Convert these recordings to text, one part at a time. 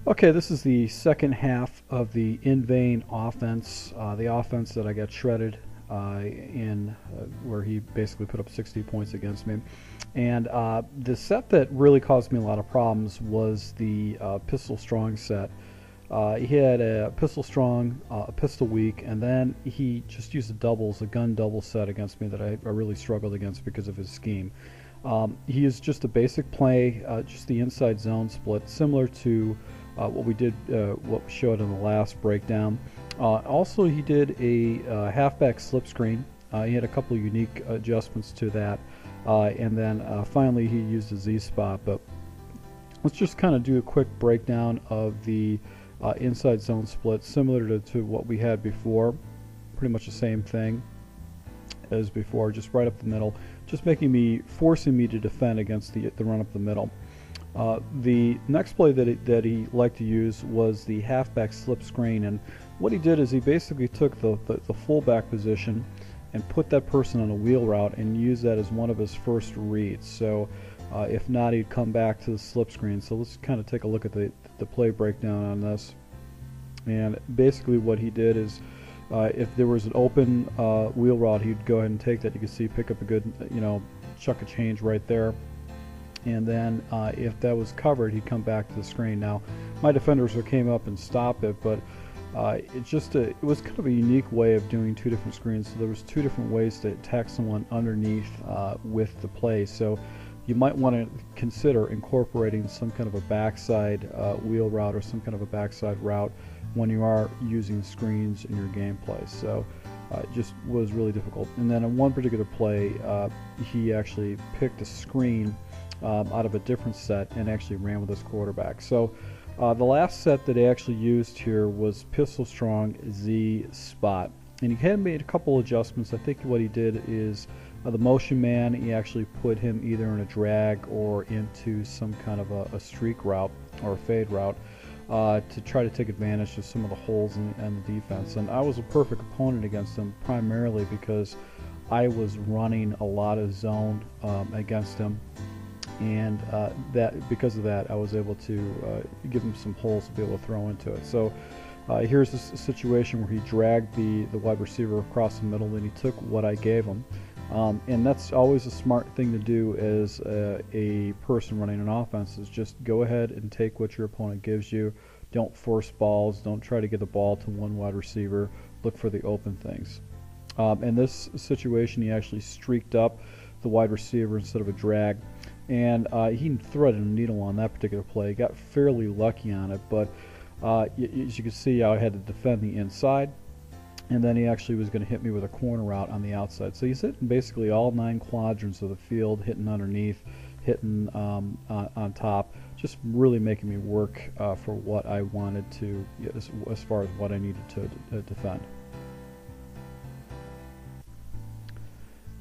Okay, this is the second half of the InVain offense, the offense that I got shredded in where he basically put up 60 points against me. And the set that really caused me a lot of problems was the pistol strong set. He had a pistol strong, a pistol weak, and then he just used a gun double set against me that I really struggled against because of his scheme. He is just a basic play, just the inside zone split, similar to what we showed in the last breakdown. Also, he did a halfback slip screen. He had a couple of unique adjustments to that, and then finally he used a Z spot. But let's just kind of do a quick breakdown of the inside zone split, similar to what we had before. Pretty much the same thing as before, just right up the middle, just forcing me to defend against the run up the middle. The next play that he liked to use was the halfback slip screen, and what he did is he basically took the fullback position and put that person on a wheel route and used that as one of his first reads. So if not, he'd come back to the slip screen. So let's kind of take a look at the play breakdown on this. And basically what he did is if there was an open wheel route, he'd go ahead and take that. You can see pick up a good chunk of change right there. And then if that was covered, he'd come back to the screen. Now, my defenders came up and stopped it, but it was kind of a unique way of doing two different screens. So there was two different ways to attack someone underneath with the play. So you might want to consider incorporating some kind of a backside wheel route or some kind of a backside route when you are using screens in your gameplay. So it just was really difficult. And then in one particular play, he actually picked a screen out of a different set and actually ran with his quarterback. So the last set that he actually used here was Pistol Strong Z Spot, and he had made a couple adjustments. I think what he did is the motion man, he actually put him either in a drag or into some kind of a streak route or a fade route to try to take advantage of some of the holes in the defense. And I was a perfect opponent against him, primarily because I was running a lot of zone against him. And because of that, I was able to give him some holes to be able to throw into it. So here's this situation where he dragged the wide receiver across the middle, and he took what I gave him. And that's always a smart thing to do as a person running an offense, is just go ahead and take what your opponent gives you. Don't force balls. Don't try to get the ball to one wide receiver. Look for the open things. In this situation, he actually streaked up the wide receiver instead of a drag. And he threaded a needle on that particular play. Got fairly lucky on it, but as you can see, I had to defend the inside, and then he actually was going to hit me with a corner route on the outside. So he's hitting basically all 9 quadrants of the field, hitting underneath, hitting on top, just really making me work for what I wanted to, as far as what I needed to defend.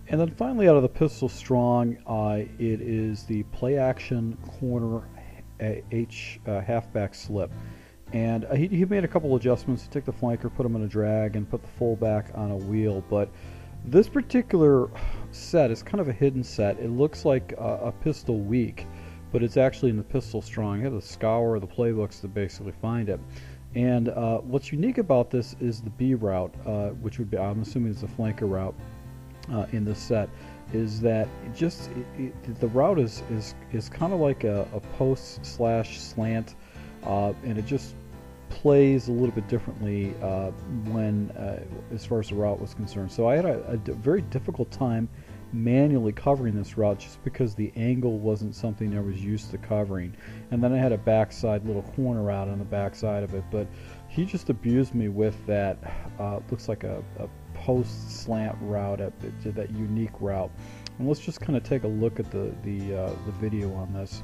And then finally, out of the Pistol Strong, it is the play action corner halfback slip. And he made a couple adjustments. He took the flanker, put him in a drag, and put the fullback on a wheel. But this particular set is kind of a hidden set. It looks like a pistol weak, but it's actually in the Pistol Strong. You have to scour the playbooks to basically find it. And what's unique about this is the B route, which would be, I'm assuming it's a flanker route. In this set, is that the route is kind of like a post / slant, and it just plays a little bit differently when as far as the route was concerned. So I had a very difficult time manually covering this route, just because the angle wasn't something I was used to covering. And then I had a backside little corner route on the backside of it, but he just abused me with that. Looks like a post slant route, that unique route. And let's just kind of take a look at the video on this.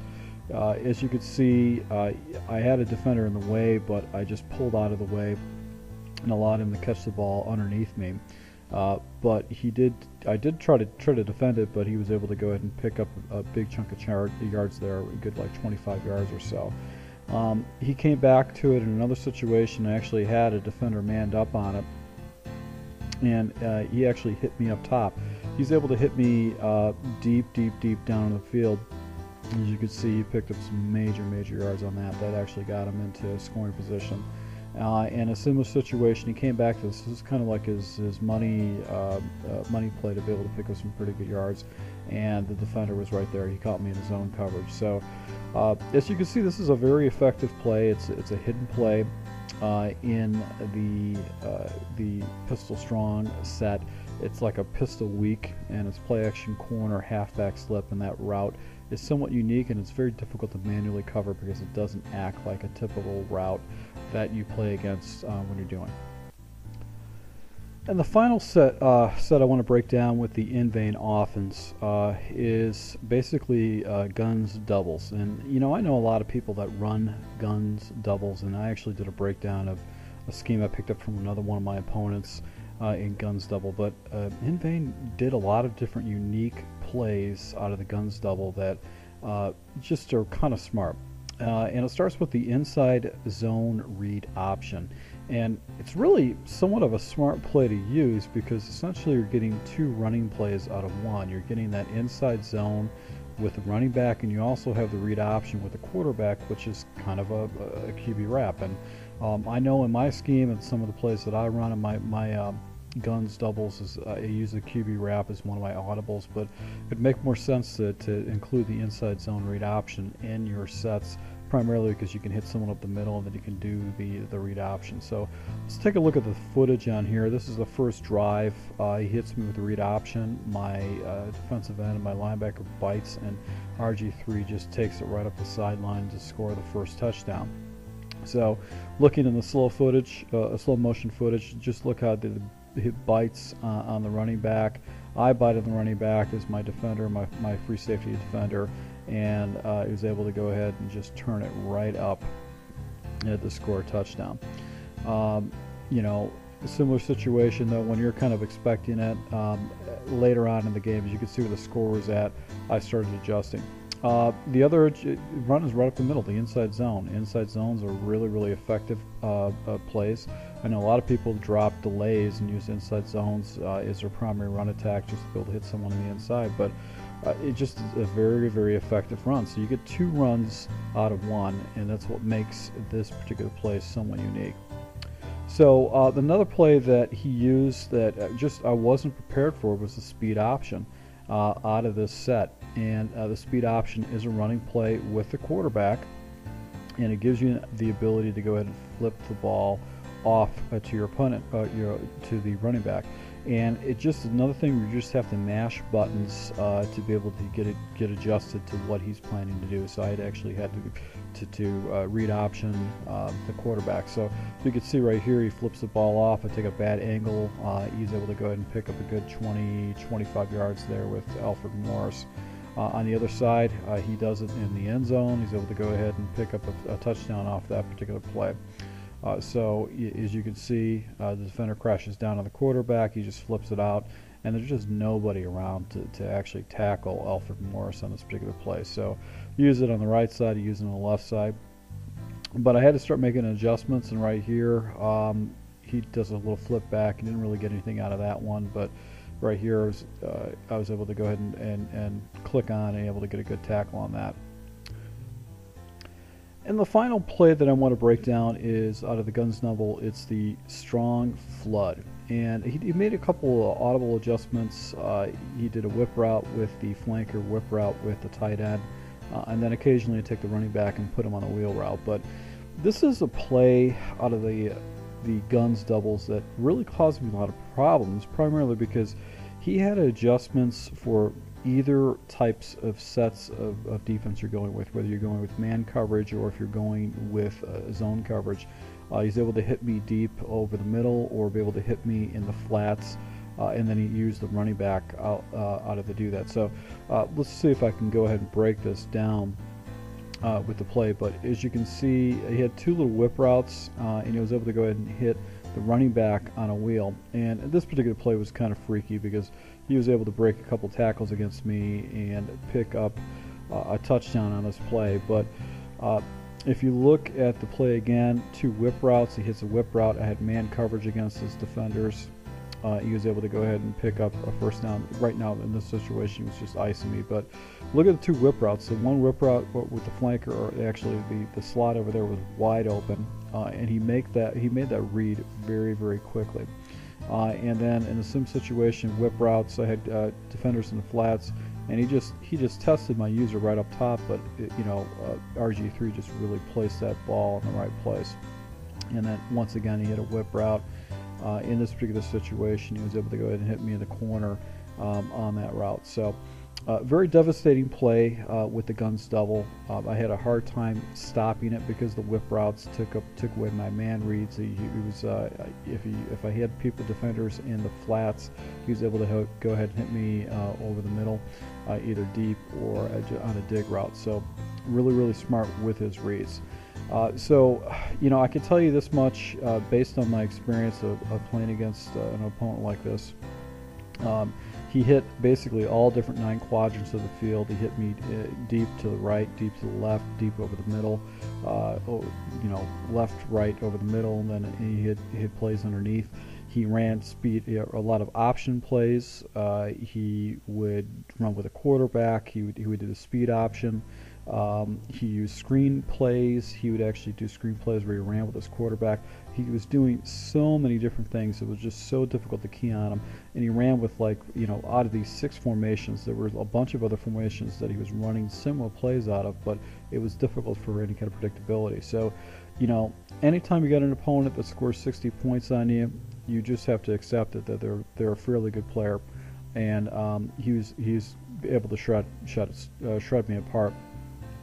As you can see, I had a defender in the way, but I just pulled out of the way and allowed him to catch the ball underneath me. But I did try to defend it, but he was able to go ahead and pick up a big chunk of yards there, a good like 25 yards or so. He came back to it in another situation. I actually had a defender manned up on it, and he actually hit me up top. He's able to hit me deep down in the field, As you can see, he picked up some major yards on that. That actually got him into scoring position. In a similar situation, he came back to this. This is kind of like his money play to be able to pick up some pretty good yards, and the defender was right there. He caught me in his zone coverage. So, as you can see, this is a very effective play. It's a hidden play in the pistol strong set. It's like a pistol weak, and it's play action corner, halfback slip, and that route is somewhat unique, and it's very difficult to manually cover because it doesn't act like a typical route that you play against when you're doing. And the final set I want to break down with the InVain offense is basically guns doubles. And you know, I know a lot of people that run guns doubles, and I actually did a breakdown of a scheme I picked up from another one of my opponents in guns double. But InVain did a lot of different unique plays out of the guns double that just are kind of smart. And it starts with the inside zone read option. And it's really somewhat of a smart play to use because essentially you're getting two running plays out of one. You're getting that inside zone with the running back, and you also have the read option with the quarterback, which is kind of a QB wrap. And I know in my scheme and some of the plays that I run in my guns doubles is I use the QB wrap as one of my audibles, but it'd make more sense to include the inside zone read option in your sets, primarily because you can hit someone up the middle and then you can do the read option. So let's take a look at the footage on here. This is the first drive. He hits me with the read option. My defensive end and my linebacker bites, and RG3 just takes it right up the sideline to score the first touchdown. So looking in the slow motion footage, just look how the hit bites on the running back. I bite on the running back as my defender, my free safety defender, and he was able to go ahead and just turn it right up to score a touchdown. You know, a similar situation though when you're kind of expecting it later on in the game. As you can see where the score was at, I started adjusting. The other run is right up the middle, the inside zone. Inside zones are really effective plays. I know a lot of people drop delays and use inside zones as their primary run attack just to be able to hit someone on the inside, but it just is a very effective run. So you get two runs out of one, and that's what makes this particular play somewhat unique. So another play that he used that I wasn't prepared for was the speed option out of this set. And the speed option is a running play with the quarterback, and it gives you the ability to go ahead and flip the ball off to your opponent, to the running back. And it just another thing where you just have to mash buttons to be able to get adjusted to what he's planning to do. So I actually had to read option the quarterback. So you can see right here, he flips the ball off. I take a bad angle. He's able to go ahead and pick up a good 20-25 yards there with Alfred Morris. On the other side, he does it in the end zone. He's able to go ahead and pick up a touchdown off that particular play. So as you can see, the defender crashes down on the quarterback. He just flips it out, and there's just nobody around to actually tackle Alfred Morris on this particular play. So use it on the right side, use it on the left side. But I had to start making adjustments, and right here, he does a little flip back. He didn't really get anything out of that one, but right here, I was able to go ahead and click on and able to get a good tackle on that. And the final play that I want to break down is out of the guns double. It's the strong flood, and he made a couple of audible adjustments. He did a whip route with the flanker, whip route with the tight end, and then occasionally take the running back and put him on a wheel route. But this is a play out of the guns doubles that really caused me a lot of problems, primarily because he had adjustments for either types of sets of defense you're going with, whether you're going with man coverage or if you're going with zone coverage. He's able to hit me deep over the middle or be able to hit me in the flats, and then he used the running back out to do that. So let's see if I can go ahead and break this down with the play. But as you can see, he had two little whip routes, and he was able to go ahead and hit the running back on a wheel. And this particular play was kind of freaky because he was able to break a couple tackles against me and pick up a touchdown on this play. But if you look at the play again, two whip routes, he hits a whip route. I had man coverage against his defenders. he was able to go ahead and pick up a first down. Right now in this situation, he was just icing me. But look at the two whip routes. The one whip route with the flanker, or actually the slot over there, was wide open, and he made that read very, very quickly. And then in the sim situation, whip routes, I had defenders in the flats, and he just tested my user right up top. But RG3 just really placed that ball in the right place. And then once again, he hit a whip route. In this particular situation, he was able to go ahead and hit me in the corner on that route. So very devastating play with the guns double. I had a hard time stopping it because the whip routes took away my man reads. He was if I had people defenders in the flats, he was able to go ahead and hit me over the middle, either deep or on a dig route. So really smart with his reads. So I can tell you this much based on my experience of playing against an opponent like this. He hit basically all different 9 quadrants of the field. He hit me deep to the right, deep to the left, deep over the middle, left, right, over the middle, and then he hit plays underneath. He ran speed, a lot of option plays. He would run with a quarterback. He would do the speed option. He used screen plays. He would actually do screen plays where he ran with his quarterback. He was doing so many different things. It was just so difficult to key on him. And he ran with, out of these 6 formations, there were a bunch of other formations that he was running similar plays out of, but it was difficult for any kind of predictability. So, anytime you got an opponent that scores 60 points on you, you just have to accept it, that they're a fairly good player. And he's able to shred me apart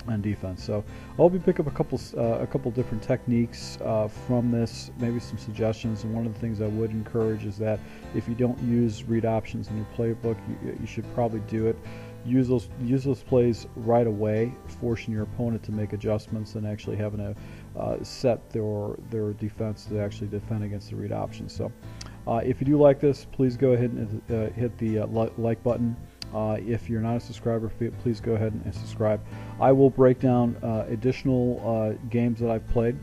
on defense. So I'll be picking up a couple different techniques from this, maybe some suggestions. And one of the things I would encourage is that if you don't use read options in your playbook, you should probably do it. Use those plays right away, forcing your opponent to make adjustments and actually having to set their defense to actually defend against the read options. So if you do like this, please go ahead and hit the like button. If you're not a subscriber, please go ahead and subscribe. I will break down additional games that I've played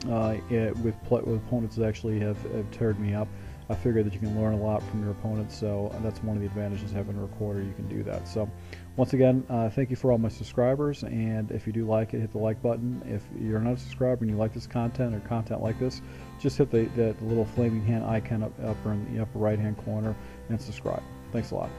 with opponents that actually have teared me up. I figure that you can learn a lot from your opponents, so that's one of the advantages of having a recorder. You can do that. So once again, thank you for all my subscribers, and if you do like it, hit the like button. If you're not a subscriber and you like this content or content like this, just hit the little flaming hand icon up in the upper right hand corner and subscribe. Thanks a lot.